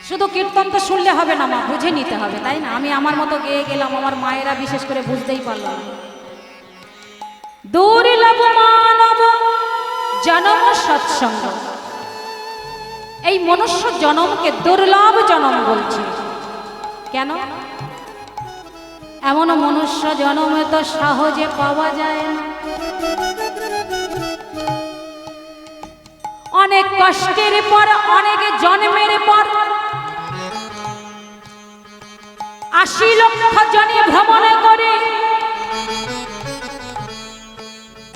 শুধু কীর্তন তো শুনলে হবে না মা, বুঝে নিতে হবে, তাই না? আমি আমার মতো গেয়ে গেলাম, আমার মায়েরা বিশেষ করে বুঝতেই পারল না। দুর্লভ মানব জনম সৎসঙ্গ, এই মনুষ্য জনমকে দুর্লভ জনম বলছে। কেন? এমন মনুষ্য জনমে তো সহজে পাওয়া যায় না, অনেক কষ্টের পর, অনেক জন্মের পর ৮০ লক্ষ জনে ভ্রমণ করে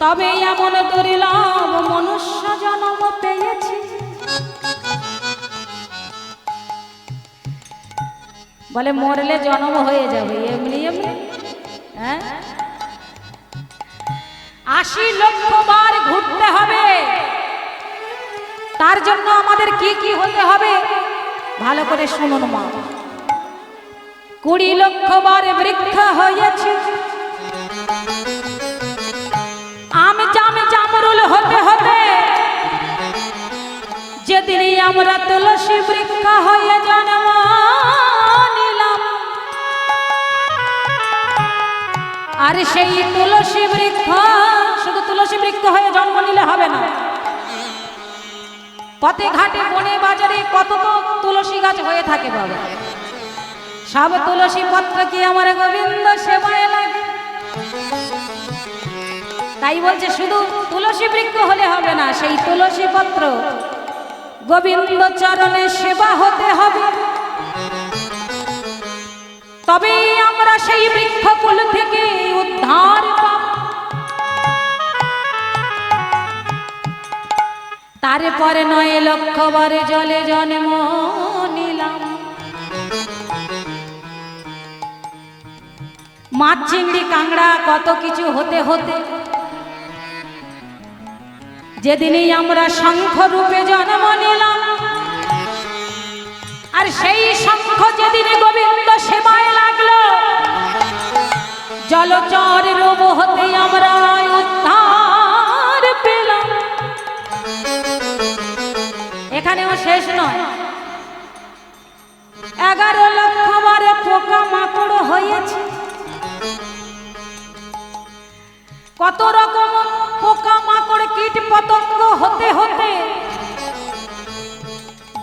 তবে এমন দুর্লভ মনুষ্য জন্ম পেয়েছি। বলে মরলে জন্ম হয়ে যাবে এমনি এমনি, হ্যাঁ? ৮০ লক্ষ বার ঘুরতে হবে। তার জন্য আমাদের কি কি হতে হবে ভালো করে শুনুন মা। ২০ লক্ষ বার বৃক্ষ হয়েছে, আম জাম জামরুল হতে হতে যেদিনই আমরা তুলসী বৃক্ষ হয়ে জন্ম নিলাম, আর সেই তুলসী বৃক্ষ, শুধু তুলসী বৃক্ষ হয়ে জন্ম নিলে হবে না, পথে ঘাটে বনে বাজারে কত তো তুলসী গাছ হয়ে থাকে বাবা, সব তুলসী পত্র কি আমার গোবিন্দ সেবায় লাগে। তাই বলছে শুধু তুলসী বৃক্ষ হলে হবে না, সেই তুলসী পত্র গোবিন্দ চরণে সেবা হতে হবে, তবে আমরা সেই বৃক্ষকুল থেকে উদ্ধার পাব। তারপরে ৯ লক্ষ বার জলে জন্ম নিলাম, মাছ চিংড়ি কাঁকড়া কত কিছু হতে হতে যেদিনই আমরা শঙ্খ রূপে জন্ম নিলাম, আর সেই শঙ্খ যেদিনে গোবিন্দ সেবায় লাগলো, জলচর রূপ হতে আমরা উদ্ধার পেলাম। এখানেও শেষ নয়, ১১ লক্ষ বারে পোকা মাকড় হয়েছে, কত রকম পোকা মাকড় কীট পতঙ্গ হতে হতে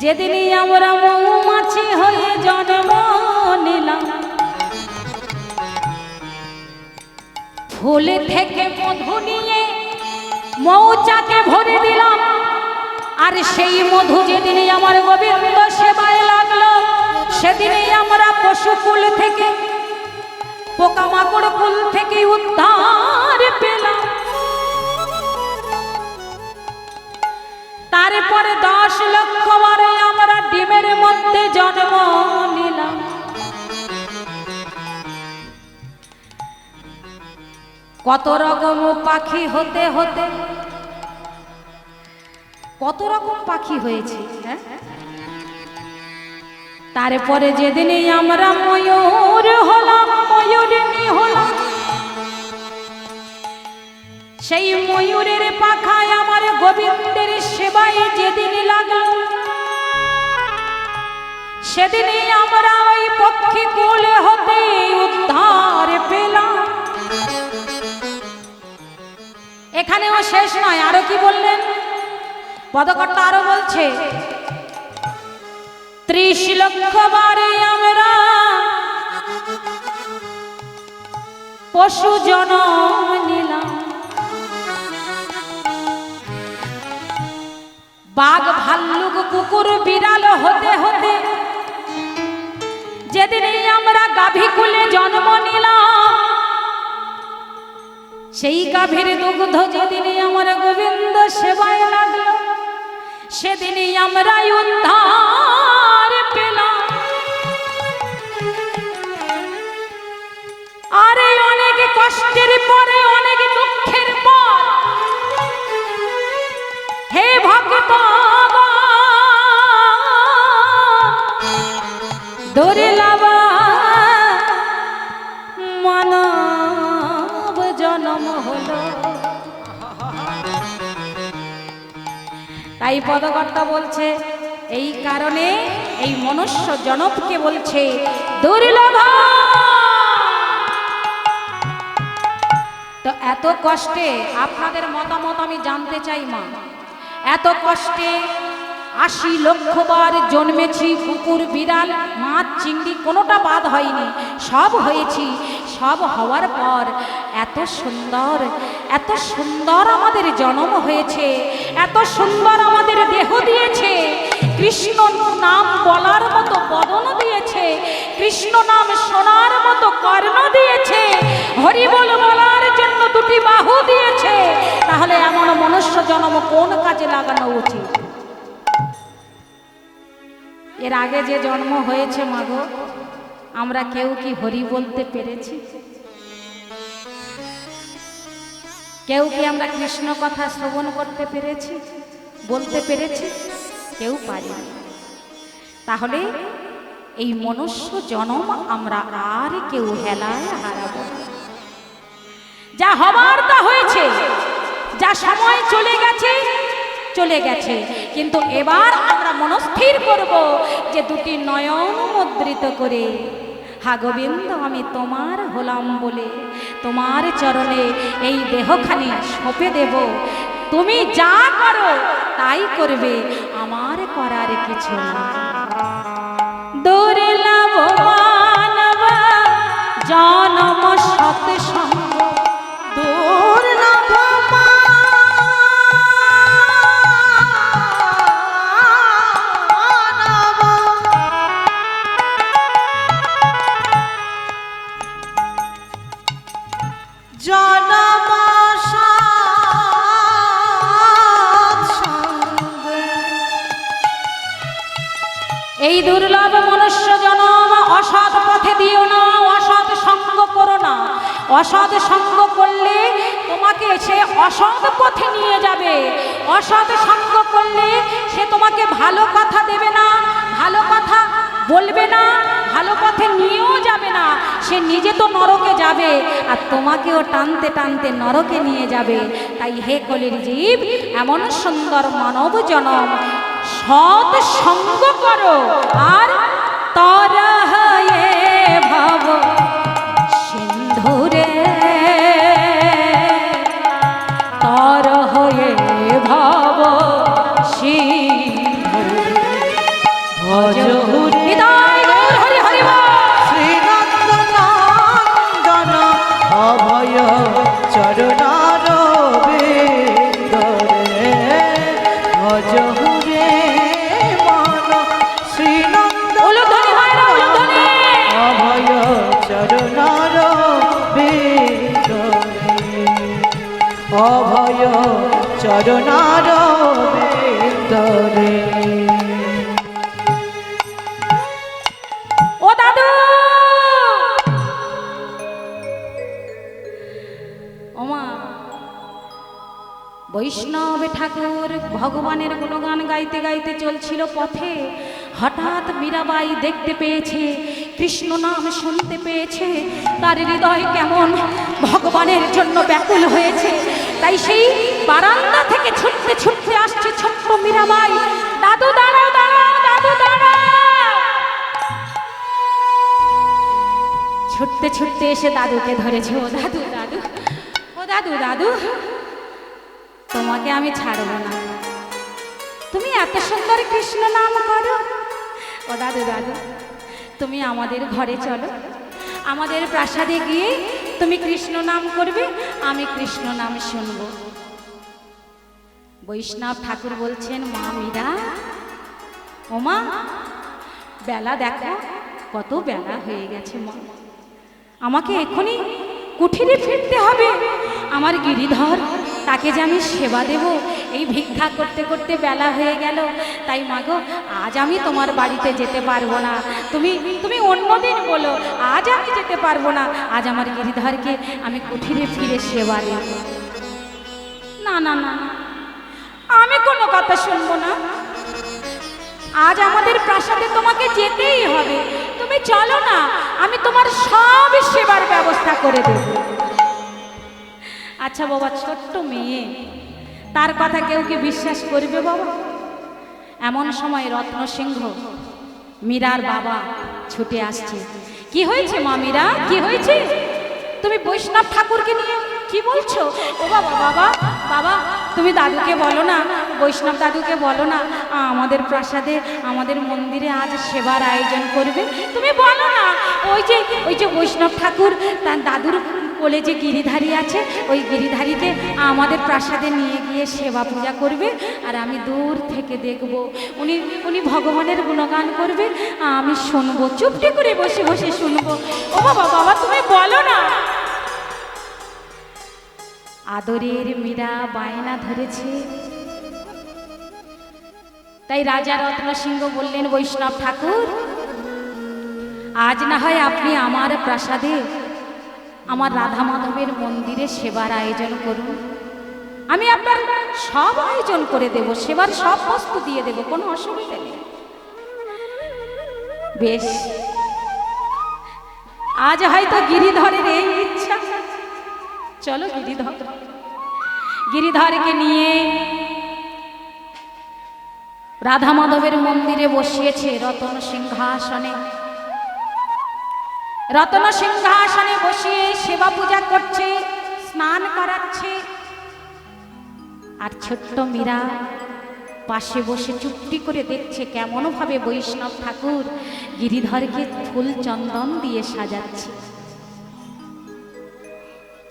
যেদিনই আমরা মৌমাছি হয়ে জন্ম নিলাম, ফুল থেকে মধু নিয়ে মৌচাকে ভরে দিলাম, আর সেই মধু যেদিনই আমার গোবিন্দ সেবায় লাগলো, সেদিনই আমরা পশুকুল থেকে, পোকামাকড় কুল থেকে উদ্ধার পেলাম। তারপরে ১০ লক্ষ বারে আমরা ডিমের মধ্যে জন্ম নিলাম, কত রকম পাখি হতে হতে, কত রকম পাখি হয়েছে, হ্যাঁ? তারপরে যেদিনই আমরা ময়ূর হলাম, ময়ূরিণী হলাম, সেই ময়ূরের পাখায় আমার গোবিন্দের সেবায় যেদিন লাগলো, সেদিনই আমরা ওই পক্ষী কুলে হতে উদ্ধার পেলাম। এখানেও শেষ নয়, আরো কি বললেন পদকর্তা? আরো বলছে ৩০ লক্ষ বারে আমরা পশু জন্ম নিলাম, বাঘ ভাল্লুক কুকুর বিড়াল হতে হতে যেদিনই আমরা গাভীকুলে জন্ম নিলাম, সেই গাভীর দুগ্ধ যেদিনই আমার গোবিন্দ সেবায় লাগলো, সেদিনই আমরা উদ্ধার পেলাম। আরে অনেক কষ্টের পরে, অনেক দুঃখের পর, হে ভক্ত দুর্লভ মানব জন্ম হলো। তাই পদকর্তা বলছে এই কারণে এই মনুষ্য জনপকে বলছে দুর্লভ। তো এত কষ্টে আপনাদের মতামত আমি জানতে চাই মা, এত কষ্টে ৮০ লক্ষ বার জন্মেছি, কুকুর বিড়াল মাছ চিংড়ি কোনোটা বাদ হয়নি, সব হয়েছি। সব হওয়ার পর এত সুন্দর আমাদের জন্ম হয়েছে, এত সুন্দর আমাদের দেহ দিয়েছে, কৃষ্ণ নাম বলার মতো বদন দিয়েছে, কৃষ্ণ নাম শোনার মতো কর্ণ দিয়েছে, হরিবল বলার জন্য দুটি বাহু দিয়েছে। তাহলে এমন মনুষ্য জন্ম কোন কাজে লাগানো উচিত? এর আগে যে জন্ম হয়েছে মাগো, আমরা কেউ কি হরি বলতে পেরেছি? কেউ কি আমরা কৃষ্ণ কথা শ্রবণ করতে পেরেছি, বলতে পেরেছি? কেউ পারিনি। তাহলে এই মনুষ্য জন্ম আমরা আর কেউ হেলায় হারাবো না। যা হবার তা হয়েছে, যা সময় চলে গেছে চলে গেছে, কিন্তু এবার আমরা মনস্থির করব যে দুটি নয়ন মুদ্রিত করে হা গোবিন্দ আমি তোমার হলাম বলে তোমার চরণে এই দেহখানি সঁপে দেব। তুমি যা করো তাই করবে, আমার করার কিছু না। দুর্লভ মানব জনম সৎসঙ্গ, দুর্লভ এই দুর্লভ মনুষ্য জনম অসৎ পথে দিও না, অসৎ সঙ্গ করো না। অসৎ সঙ্গ করলে তোমাকে সে অসৎ পথে নিয়ে যাবে। অসৎ সঙ্গ করলে সে তোমাকে ভালো কথা দেবে না, ভালো কথা বলবে না, ভালো পথে নিয়েও যাবে না। সে নিজে তো নরকে যাবে আর তোমাকেও টানতে টানতে নরকে নিয়ে যাবে। তাই হে কলির জীব, এমন সুন্দর মানব জনম সৎ সঙ্গ করো আর তর হয়ে ভব সিন্ধুরে, তর হয়ে ভব সিন্ধুরে ভজ হৃদয় হরি হরি শ্রীনন্দন অভয় চরণার বিন্দরে ভজ হুরে মন শ্রীনন্দন অভয় চরণার বিন্দরে অভয় চরণার বিন্দরে। ও দাদু, ওমা বৈষ্ণব ঠাকুর ভগবানের গুণগান গাইতে গাইতে চলছিল পথে। হঠাৎ মীরাবাই দেখতে পেয়েছে, কৃষ্ণ নাম শুনতে পেয়েছে, তার হৃদয় কেমন ভগবানের জন্য ব্যাকুল হয়েছে। তাই সেই বারান্দা থেকে ছুটতে ছুটতে আসছে ছোট্ট মীরাবাই। দাদু দাঁড়াও, দাঁড়াও, দাদু দাঁড়াও। ছুটতে ছুটতে এসে দাদুকে ধরেছে। ও দাদু, দাদু, ও দাদু, দাদু, তোমাকে আমি ছাড়ব না। তুমি এত সুন্দর কৃষ্ণ নাম করো। ও দাদু, দাদু, তুমি আমাদের ঘরে চলো, আমাদের প্রাসাদে গিয়ে তুমি কৃষ্ণ নাম করবে, আমি কৃষ্ণ নাম শুনব। বৈষ্ণব ঠাকুর বলছেন, মা মীরা, ও মা, বেলা দেখো কত বেলা হয়ে গেছে মা, আমাকে এখনই কুঠিরে ফিরতে হবে। আমার গিরিধর, তাকে যে আমি সেবা দেব, এই ভিক্ষা করতে করতে বেলা হয়ে গেল। তাই মাগো, আজ আমি তোমার বাড়িতে যেতে পারবো না। তুমি অন্যদিন বলো, আজ আমি যেতে পারবো না। আজ আমার গিরিধরকে আমি কুঠিরে ফিরে সেবা দেব। না না না, আমি কোনো কথা শুনবো না। আজ আমাদের প্রাসাদে তোমাকে যেতেই হবে। তুমি চলো না, আমি তোমার সব সেবার ব্যবস্থা করে দেব। আচ্ছা বাবা, ছোট্ট মেয়ে, তার কথা কেউ কি বিশ্বাস করবে বাবা? এমন সময় রত্নসিংহ মীরার বাবা ছুটে আসছে। কি হয়েছে মা মীরা, কি হয়েছে? তুমি বৈষ্ণব ঠাকুরকে নিয়ে কি বলছো? ও বাবা, বাবা বাবা, তুমি দাদুকে বলো না, বৈষ্ণব দাদুকে বলো না আমাদের প্রাসাদে, আমাদের মন্দিরে আজ সেবার আয়োজন করবে। তুমি বলো না, ওই যে বৈষ্ণব ঠাকুর তার দাদুর কোলে যে গিরিধারী আছে, ওই গিরিধারীকে আমাদের প্রাসাদে নিয়ে গিয়ে সেবা পূজা করবে, আর আমি দূর থেকে দেখব। উনি ভগবানের গুণগান করবে, আমি শুনবো, চুপটি করে বসে বসে শুনবো। ও বাবা, বাবা তুমি বলো না। আদরের মীরা বায়না ধরেছে। তাই রাজা রত্ন সিংহ বললেন, বৈষ্ণব ঠাকুর, আজ না হয় আপনি আমার প্রাসাদে, আমার রাধা মাধবের মন্দিরে সেবার আয়োজন করুন। আমি আপনার সব আয়োজন করে দেব, সেবার সব বস্তু দিয়ে দেব, কোনো অসুবিধা নেই। বেশ, আজ হয়তো গিরিধরের এই ইচ্ছা। চলো গিরিধরকে নিয়ে রাধা মাধবের মন্দিরে বসিয়েছে রতন সিংহাসনে। রতন সিংহাসনে বসিয়ে সেবা পূজা করছে, স্নান করাচ্ছে। আর ছোট্ট মীরা পাশে বসে চুপটি করে দেখছে কেমন ভাবে বৈষ্ণব ঠাকুর গিরিধরকে ফুল চন্দন দিয়ে সাজাচ্ছে।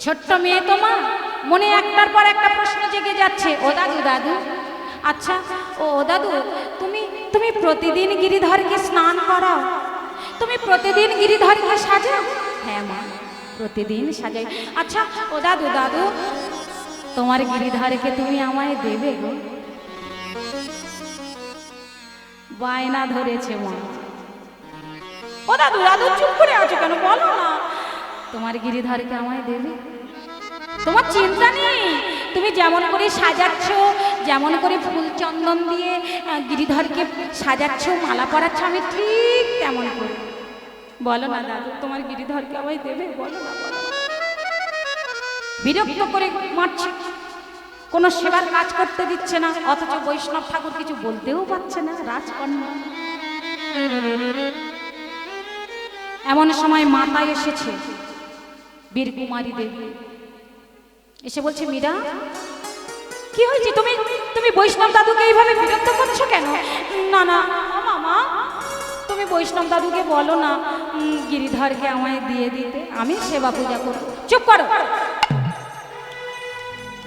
ছোট্ট মেয়ে তোমার মনে একটার পর একটা প্রশ্ন জেগে যাচ্ছে। ও দাদু, দাদু, আচ্ছা ও দাদু, তুমি প্রতিদিন গিরিধরকে স্নান করাও? তুমি প্রতিদিন গিরিধরকে সাজাও? হ্যাঁ মা, প্রতিদিন সাজাই। আচ্ছা ও দাদু, দাদু, তোমার গিরিধরকে তুমি আমায় দেবে গো? বায়না ধরেছে মা। ও দাদু, দাদু চুপ করে আছো কেন, বলো না। তোমার গিরিধরকে আমায় দেবে? তোমার চিন্তা নেই, তুমি যেমন করে সাজাচ্ছ, যেমন করে ফুল চন্দন দিয়ে গিরিধরকে সাজাচ্ছ, মালা পরাচ্ছ, আমি ঠিক তেমন করে। বলো না দাদু, তোমার গিরিধরকে আমায় দেবে? বলো না, বলো। বিরক্ত করে মারছে, কোনো সেবার কাজ করতে দিচ্ছে না, অথচ বৈষ্ণব ঠাকুর কিছু বলতেও পারছে না, রাজকন্যা। এমন সময় মাতায় এসেছে বীরকুমারী দেবী, এসে বলছে, মীরা কি হয়েছে? তুমি বৈষ্ণব দাদুকে এইভাবে বিরক্ত করছো কেন? না না মামা, তুমি বৈষ্ণব দাদুকে বলো না গিরিধরকে আমায় দিয়ে দিতে, আমি সেবা পূজা করব। চুপ করো,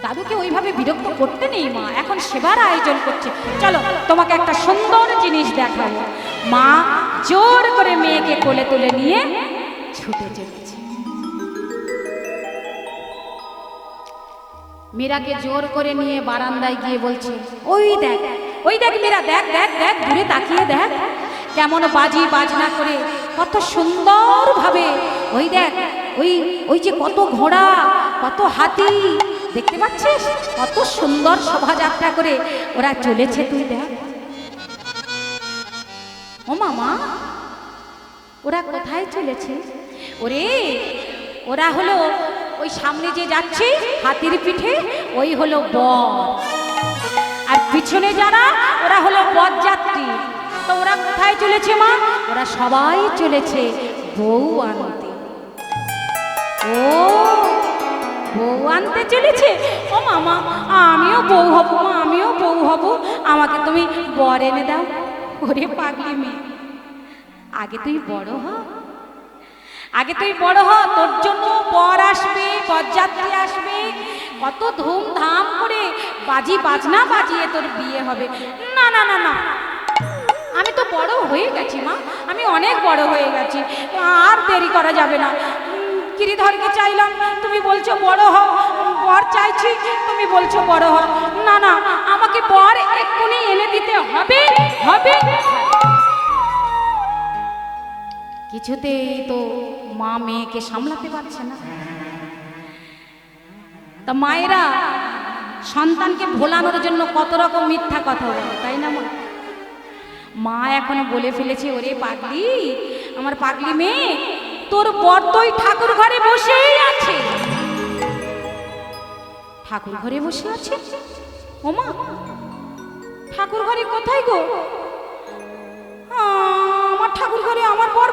দাদুকে ওইভাবে বিরক্ত করতে নেই মা, এখন সেবার আয়োজন করছে। চলো তোমাকে একটা সুন্দর জিনিস দেখাবো। মা জোর করে মেয়েকে কোলে তুলে নিয়ে ছুটে চলেছে। মীরাকে জোর করে নিয়ে বারান্দায় গিয়ে বলছে, ওই দেখ মীরা, দেখ দেখ দেখ, দূরে তাকিয়ে দেখ কেমন বাজি বাজনা করে, কত সুন্দর ভাবে, ওই দেখ, ওই যে কত ঘোড়া, কত হাতি, দেখতে পাচ্ছিস? কত সুন্দর শোভাযাত্রা করে ওরা চলেছে, তুই দেখ। ও মামা, ওরা কোথায় চলেছে? ওরা হলো ওই সামনে যে যাচ্ছে হাতির পিঠে, ওই হলো বর, আর পিছনে যারা ওরা হলো বরযাত্রী। তো ওরা কোথায় চলেছে মা? ওরা সবাই চলেছে বউ আনতে। ও বউ আনতে চলেছে? ও মামা, আমিও বউ হব মা, আমিও বউ হব, আমাকে তুমি বর এনে দাও। ওরে পাগলি মেয়ে, আগে তুই বড় হ, আগে তুই বড় হ, তোর জন্য বর আসবে, বরযাত্রী আসবে, কত ধুমধাম করে বাজি বাজনা বাজিয়ে তোর বিয়ে হবে। না না না না, আমি তো বড় হয়ে গেছি মা, আমি অনেক বড় হয়ে গেছি, আর দেরি করা যাবে না। গিরিধরকে চাইলাম, তুমি বলছো বড় হও, বর চাইছি, তুমি বলছো বড় হও। না না, আমাকে বর এক্ষুনি এনে দিতে হবে হবে। কিছুতেই তো মা মেয়েকে সামলাতে পারছে না। তা মায়েরা সন্তানকে ভোলানোর জন্য কত রকম মিথ্যা কথা বলে, তাই না মা? মা এখন বলে ফেলেছে, ওরে পাগলি, আমার পাগলি মেয়ে, তোর বর তো ঠাকুর ঘরে বসেই আছে। ঠাকুর ঘরে বসে আছে? ও মা, ঠাকুর ঘরে কোথায় গো?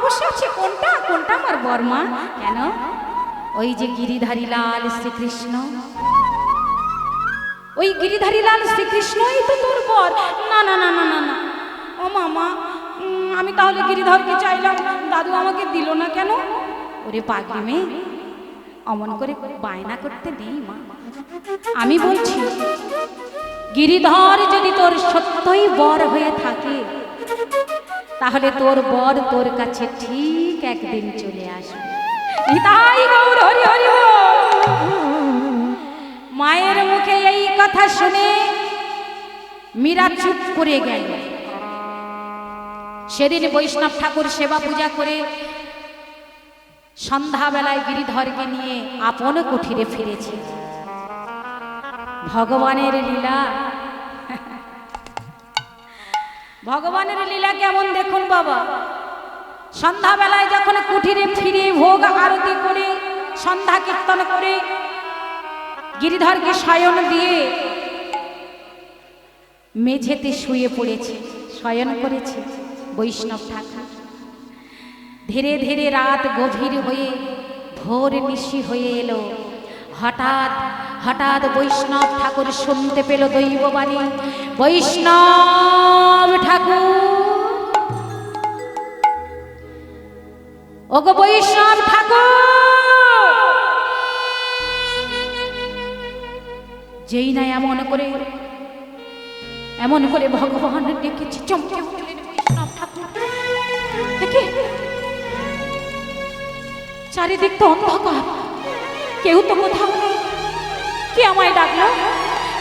বসে আছে কোনটা কোনটা আমার বর্মা কেন ওই যে গিরিধারী লাল শ্রীকৃষ্ণ ওই গিরিধারী লাল শ্রীকৃষ্ণই তো তোর বর না না না না না না ও মামা আমি তাহলে গিরিধরকে চাইলাম দাদু আমাকে দিল না কেন ওরে পাগলি মেয়ে অমন করে বায়না করতে নেই মা আমি বলছি গিরিধর যদি তোর সত্যই বর হয়ে থাকে তাহলে তোর বর তোর কাছে ঠিক একদিন চলে আসবে তাই গৌর হরি হরি মায়ের মুখে এই কথা শুনে মীরা চুপ করে গেল সেদিন বৈষ্ণব ঠাকুর সেবা পূজা করে সন্ধ্যাবেলায় গিরিধরকে নিয়ে আপন কুঠিরে ফিরেছে ভগবানের লীলা ভগবানের লীলা কেমন দেখুন বাবা সন্ধ্যাবেলায় যখন কুঠিরে ফিরে ভোগ আরতি করে সন্ধ্যা কীর্তন করে গিরিধরকে শয়ন দিয়ে মেঝেতে শুয়ে পড়েছে শয়ন করেছে বৈষ্ণব ঠাকুর ধীরে ধীরে রাত গভীর হয়ে ভোর নিশি হয়ে এলো হঠাৎ হঠাৎ বৈষ্ণব ঠাকুর শুনতে পেল দৈববাণী বৈষ্ণব ঠাকুর ওগো বৈষ্ণব ঠাকুর যেই না এমন করে ভগবান ডেকেছে চমকে উঠলেন বৈষ্ণব ঠাকুর দেখে চারিদিক তো অন্ধকার কেউ তো কোথাও নেই কে আমায় ডাকলো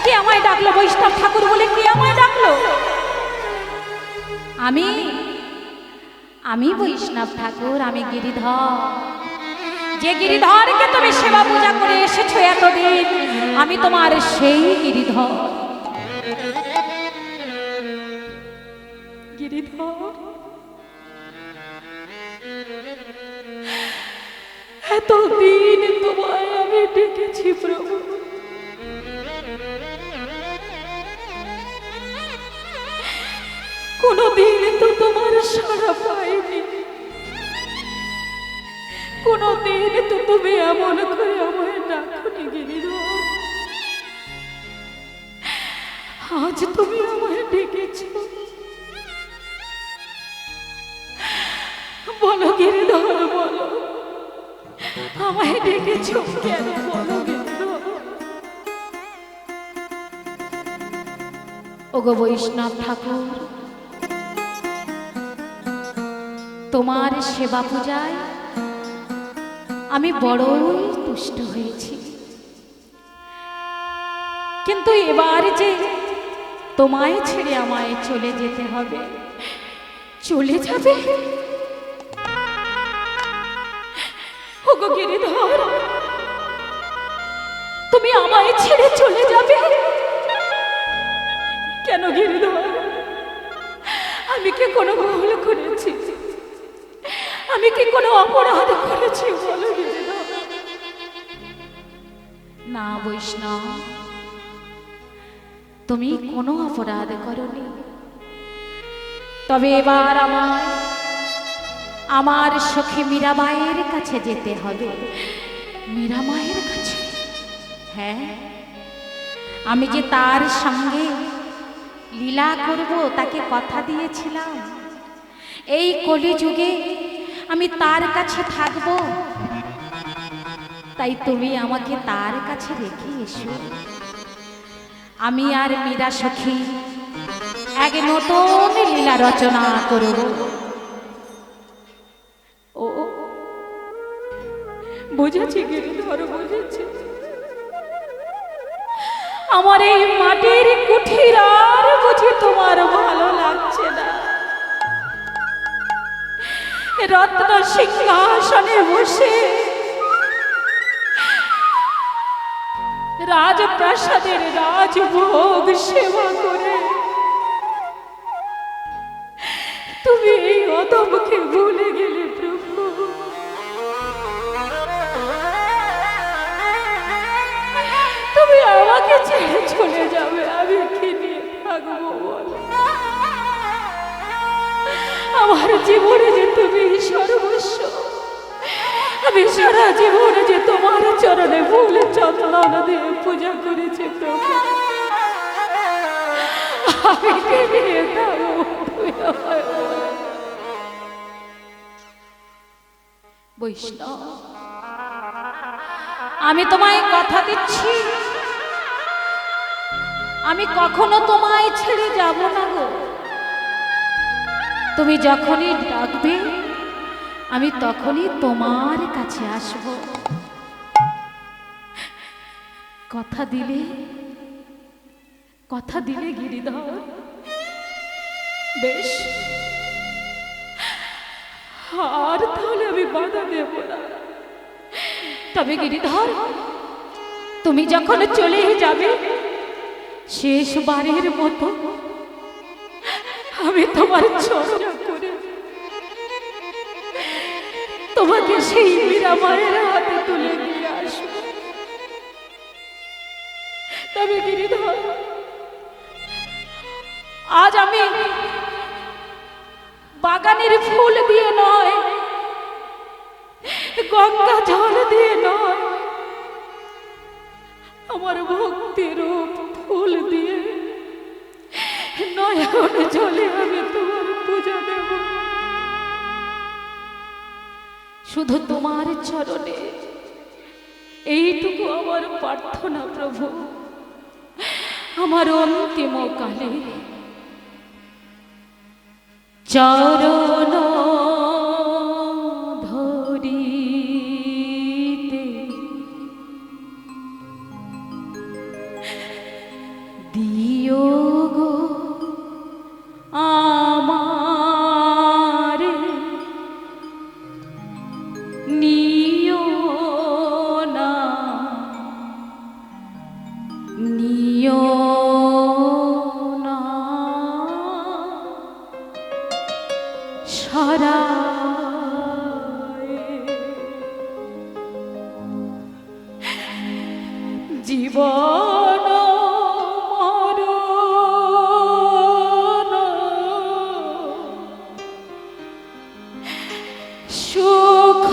কে আমায় ডাকলো বৈষ্ণব ঠাকুর বলে কে আমায় ডাকলো আমি বৈষ্ণব ঠাকুর আমি গিরিধর যে গিরিধরকে তুমি সেবা পূজা করে এসেছো এতদিন আমি তোমার সেই গিরিধর গিরিধর এতদিন তোমায় আমি ডেকেছি প্রভু কোনদিন তো তোমার সাড়া পাইনি কোনদিন তো তুমি এমন করে আমায় ডাকনি গিরিধর আজ তুমি আমায় ডেকেছো বলো গিরিধর বলো আমায় ডেকেছো কেন বলো গিরিধর ওগো বৈষ্ণব ঠাকুর তোমার সেবা পূজায় আমি বড়ই তুষ্ট হয়েছি কিন্তু এবার যে তোমায় ছেড়ে আমায় চলে যেতে হবে চলে যাবে ওগো গিরিধর তুমি আমায় ছেড়ে চলে যাবে কেন গিরিধর আমি কি কোনো ভুল করেছি আমি কি কোনো অপরাধ করেছি বলো গিরিধর না বৈষ্ণব তুমি কোনো অপরাধ করনি তবে এবার আমার সখী মীরাবাইয়ের কাছে যেতে হবে মীরামায়ের কাছে হ্যাঁ আমি যে তার সঙ্গে লীলা করব তাকে কথা দিয়েছিলাম এই কলিযুগে আমি তার কাছে থাকব তাই তুমি আমাকে তার কাছে রেখে এসো আমি আর মীরা সখী এক নতুন লীলা রচনা করব ও বুঝেছি গিরিধর বুঝেছি আমার এই মাটির কুঠির আর বুঝি তোমার ভালো লাগছে না রত্ন সিংহাসনে বসে রাজপ্রাসাদের রাজভোগ সেবা করে তুমি এই অদমকে ভুলে গেলে প্রভু তুমি আমাকে ছেড়ে চলে যাবে আমি কি নিয়ে থাকবো বলো আমার জীবনে যে তুমি সর্বস্ব, আমি সারা জীবনে যে তোমার চরণে ফুল চন্দন দিয়ে পূজা করেছি প্রভু, আমি কে নিয়ে থাকবো? বৈষ্ণব, আমি তোমায় কথা দিচ্ছি, আমি কখনো তোমায় ছেড়ে যাব না গো। তুমি যখনই ডাকবে আমি তখনই তোমার কাছে আসব। কথা দিলে, কথা দিলে গিরিধর? বেশ, আর তাহলে আমি বাধা দেব না। তবে গিরিধর, তুমি যখন চলে যাবে শেষবারের মতো আমি তোমার চরণ করে তোমাকে সেই মীরা মায়ের হাতে তুলে দিয়ে আসব। তবে গিরিধর, আজ আমি বাগানের ফুল দিয়ে নয়, গঙ্গা জল দিয়ে নয়, আমার ভক্তির ফুল দিয়ে নয়ন জলে আমি তোমার পূজা দেব। শুধু তোমার চরণে এইটুকু আমার প্রার্থনা প্রভু, আমার অন্তিম কালে চরণ ধরিতে দিও গো আমার, নিও না, নিও না সারায়। জীবন মরণ সুখ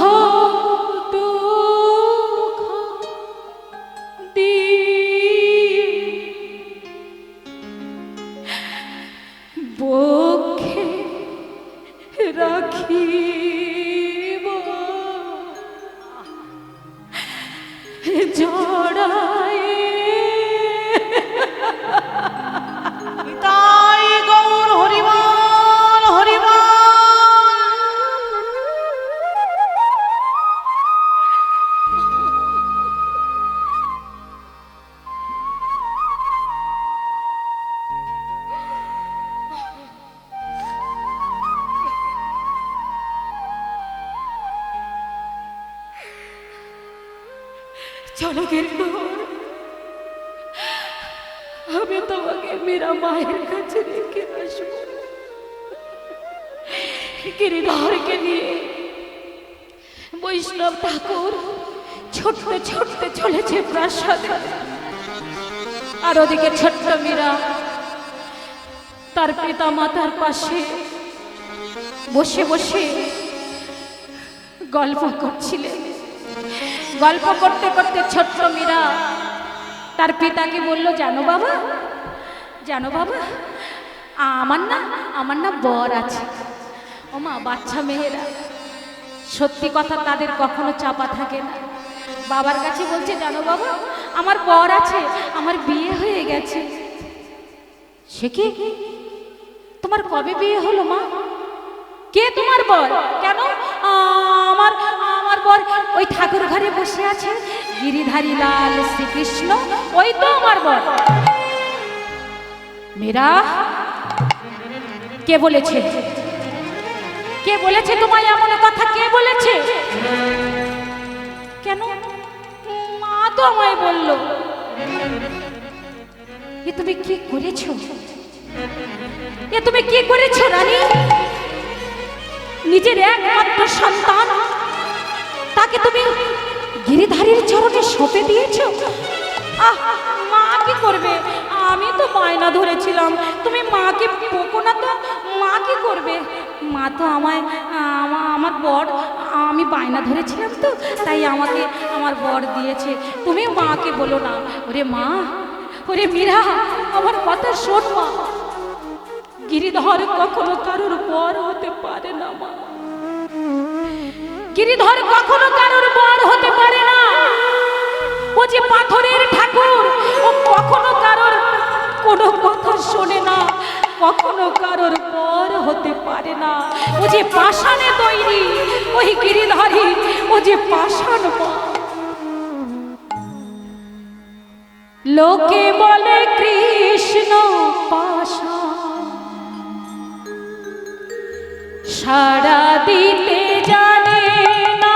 দুঃখ দিয়ে বক্ষে রাখিব জড়ায়। তাই গৌর হরিবল হরিবল। চলো গিরিধর, আমি তোমাকে মীরা মায়ের কাছে রেখে আসবো। গিরিধরকে নিয়ে বৈষ্ণব ঠাকুর ছুটতে ছুটতে চলেছে প্রাসাদে, আর ওদিকে ছোট্ট মীরা তার পিতা মাতার পাশে বসে বসে গল্প করছিলেন। গল্প করতে করতে ছোট্ট মীরা তার পিতাকে বলল, জানো বাবা, জানো বাবা, আমার না বর আছে। ও মা, বাচ্চা মেয়েরা সত্যি কথা তাদের কখনো চাপা থাকে না। বাবার কাছে বলছে, জানো বাবা, আমার বর আছে, আমার বিয়ে হয়ে গেছে। সে কি? তোমার কবে বিয়ে হলো মা? কে তোমার বর? কেন? আমার বর ওই ঠাকুর ঘরে বসে আছে, গিরিধারী লাল শ্রীকৃষ্ণ, ওই তো আমার বর। মীরা, কে বলেছে? কে বলেছে তোমায় এমন কথা? কে বলেছে? কেন? মা তো আমায় বলল। এ তুমি কি করেছো? এ তুমি কি করেছো রানী? নিজের একমাত্র সন্তান, তাকে তুমি গিরিধারীর চরণে সঁপে দিয়েছো। মা কি করবে? আমি তো বায়না ধরেছিলাম, তুমি মাকে বকো না তো। মা কি করবে? মা তো আমায় আমার বর, আমি বায়না ধরেছিলাম তো তাই আমাকে আমার বর দিয়েছে। তুমি মাকে বলো না। ওরে মা, ওরে মীরা, আমার কথা শোন মা। গিরিধর কখনো কারোর বর হতে পারে না মা। গিরিধর কখনো কারোর বর হতে পারে না। ও যে পাথরের ঠাকুর, ও কখনো কারোর কোনো কথা শোনে না, কখনো কারোর বর হতে পারে না। ও যে পাষাণে তৈরি, ওই গিরিধরই ও যে পাষাণ মা। লোকে বলে কৃষ্ণ পাষাণ, সাড়া দিতে জানে না।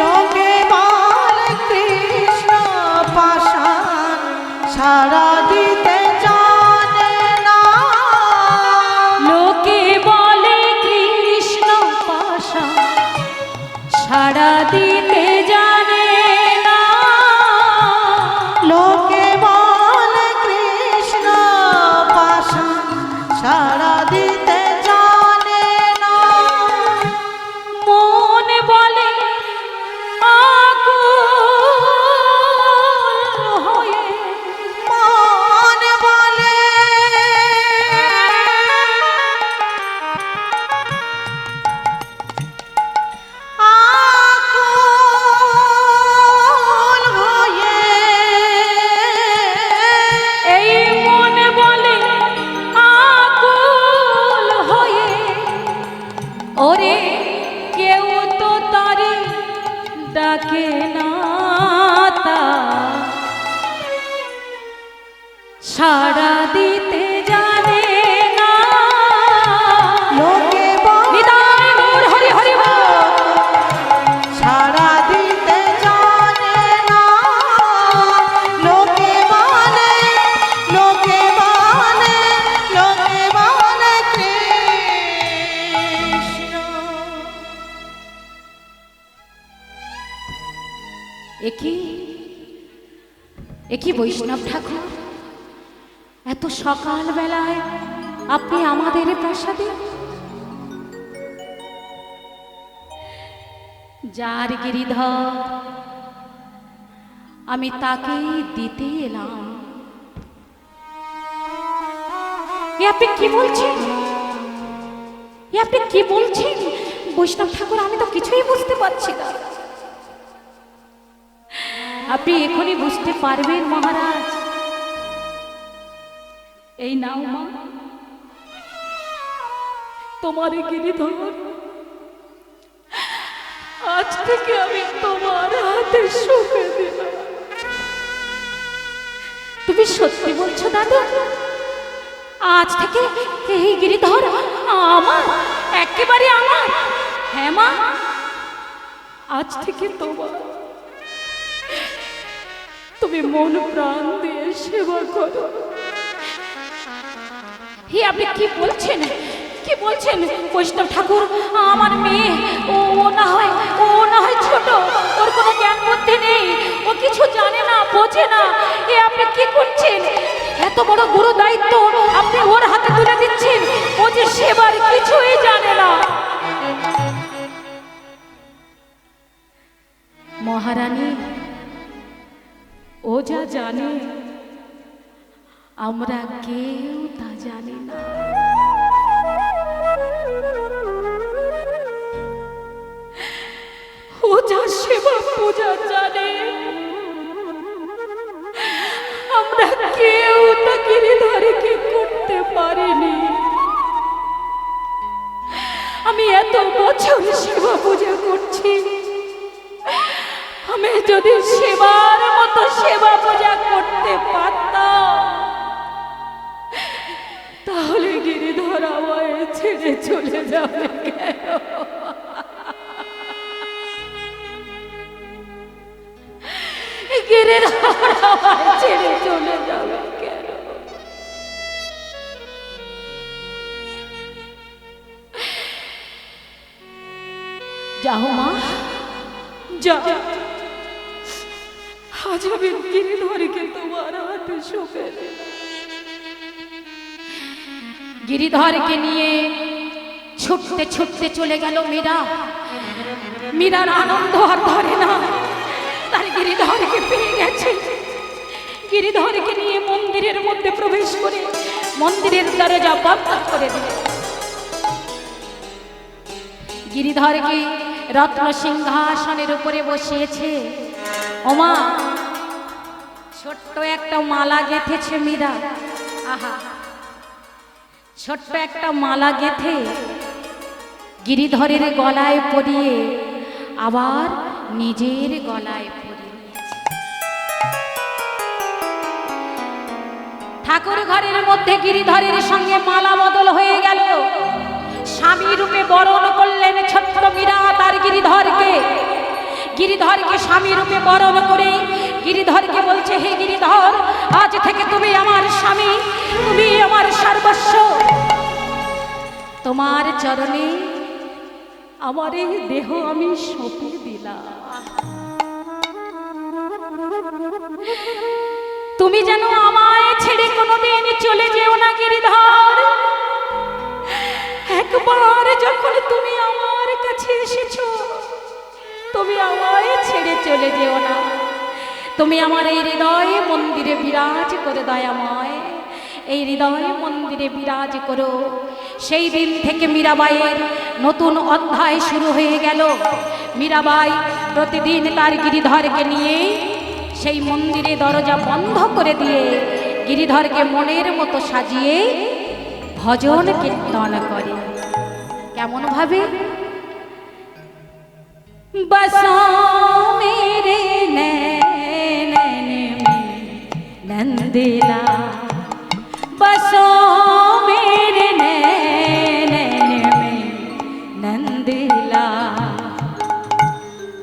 লোকে বলে কৃষ্ণ পাষাণ, সাড়া দিতে জানে না। লোকে বলে কৃষ্ণ পাষাণ, সাড়া দিতে জানে না। লোকে বলে কৃষ্ণ পাষাণ, সাড়া দিতে জানে না। মন বলে আকুল হয়ে, মন বলে আকুল হয়ে, এই মন বলে আকুল হয়ে, ওরে কেউ তো তারে ডাকে না, তা সাড়া দিতে জানে না। লোকে বলে নিতাই গৌর হরি হরি বল। সাড়া দিতে জানে না। লোকে বলে, লোকে বলে, লোকে বলে কৃষ্ণ। একই বৈষ্ণব ঠাকুর, এত সকাল বেলায় আপনি আমাদের প্রাসাদে? যার গিরিধর আমি তাকেই দিতে এলাম। এ আপনি কি বলছেন? এ আপনি কি বলছেন বৈষ্ণব ঠাকুর? আমি তো কিছুই বুঝতে পারছি না। আপনি এখনই বুঝতে পারবেন মহারাজ। এই নাও মা, তোমার গিরিধর আজ থেকে আমি তোমার হাতে সঁপে দিলাম। তুমি সত্যি বলছো দাদু? আজ থেকে এই গিরিধর আমার, একেবারে আমার? হ্যাঁ মা, আজ থেকে তোমার। তুমি মন প্রাণ দিয়ে সেবা করো। হে আপনি কি বলছেন? কি বলছেন বৈষ্ণব ঠাকুর? আমার মেয়ে, ও না হয় ছোট, ওর কোনো জ্ঞান বুদ্ধি নেই, ও কিছু জানে না, বোঝে না। এ আপনি কি করছেন? এত বড় গুরু দায়িত্ব আপনি ওর হাতে তুলে দিচ্ছেন, ও যে সেবার কিছুই জানে না। মহারানী, ও যা জানে আমরা কেউ তা জানি না। ও যা সেবা পূজা জানে আমরা কেউ তা গিরিধরকে করতে পারিনি। আমি এত বছর সেবা পূজা করছি, আমি যদি সেবার মতো সেবা পূজা করতে পারতাম তাহলে গিরিধর আমায় ছেড়ে চলে যাবে কেন? গিরিধর আমায় ছেড়ে চলে যাবে কেন? যাও মা, যাও। আজ আমি গিরিধরকে তোমার হাতে সঁপে দিলাম। গিরিধরকে নিয়ে ছুটতে ছুটতে চলে গেল মীরা। মীরার আনন্দ আর ধরে না, তার গিরিধরকে পেয়ে গেছে। গিরিধরকে নিয়ে মন্দিরের মধ্যে প্রবেশ করে মন্দিরের দরজা বন্ধ করে দিল। গিরিধরকে রত্ন সিংহাসনের উপরে বসিয়েছে। ওমা, ছোট্ট একটা মালা গেঁথেছে মীরা। আহা, ছোট্ট একটা মালা গেঁথে গিরিধরের গলায় পরিয়ে আবার নিজের গলায় পরিয়ে নিয়েছে। ঠাকুর ঘরের মধ্যে গিরিধরের সঙ্গে মালা বদল হয়ে গেল। স্বামী রূপে বরণ করলেন ছোট্ট মীরা তার গিরিধরকে। গিরিধরকে স্বামী রূপে বরণ করে গিরিধরকে বলছে, হে গিরিধর, আজ থেকে তুমি আমার স্বামী, তুমি আমার সর্বস্ব। তোমার চরণে আমার এই দেহ আমি সঁপে দিলাম। তুমি যেন আমায় ছেড়ে কোনোদিন চলে যেও না গিরিধর। একবার যখন তুমি আমার কাছে এসেছো, তুমি আমায় ছেড়ে চলে যেও না। তুমি আমার এই হৃদয়ে মন্দিরে বিরাজ করে দয়াময়, এই হৃদয়ে মন্দিরে বিরাজ করো। সেই দিন থেকে মীরাবাইয়ের নতুন অধ্যায় শুরু হয়ে গেল। মীরাবাই প্রতিদিন তার গিরিধরকে নিয়ে সেই মন্দিরে দরজা বন্ধ করে দিয়ে গিরিধরকে মনের মতো সাজিয়ে ভজন কীর্তন করে। কেমন ভাবে? बसो मेरे नैन में नंदिला, बसो मेरे नैन में नंदिला।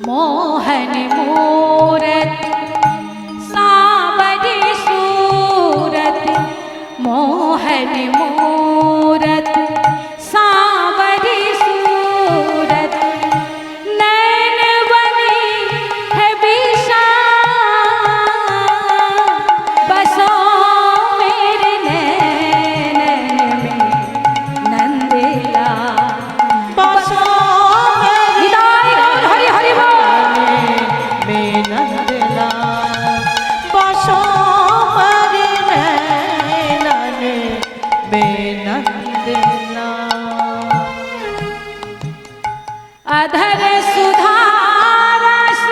मोहन मूरत सावरी सूरत, मोहन मूरत सावरी सूरत, नैन बनी है विशाल। बसो मेरे नैन में नंदिला, बसो मेरे हरि हरि बोल। में नंदला, बसो मेरे नैनन में नंदला। अधर सुधा रस,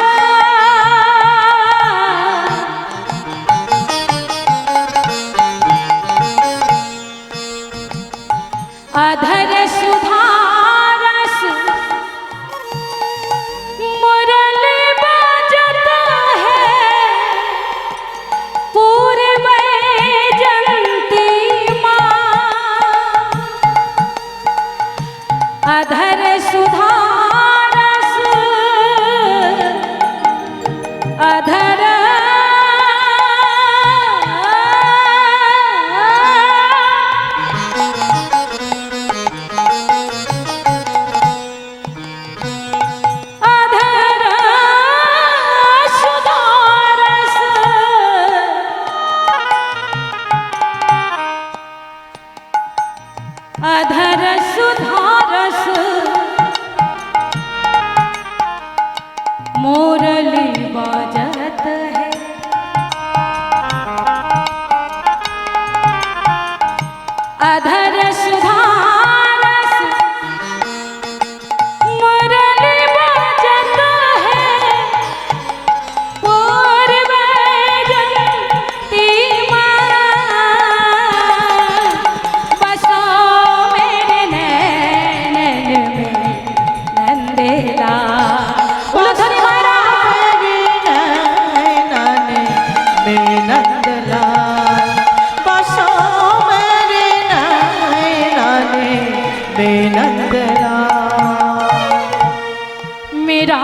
अधर सुधा रस मुरली बजता है, पूर्व जंती माँ। अधर सुधा रस, अधर अधर सुधा रस, अधर सुधा रस मुरली बजत है। अधर सुधा रस मुरली बजत है, पूर्व जंती माँ। बसो मेरे नैनन में नंदिला। बोलो धनी मायरा। मेरे नैनन में नंदला, बसो मेरे नैनन में नंदला। मेरा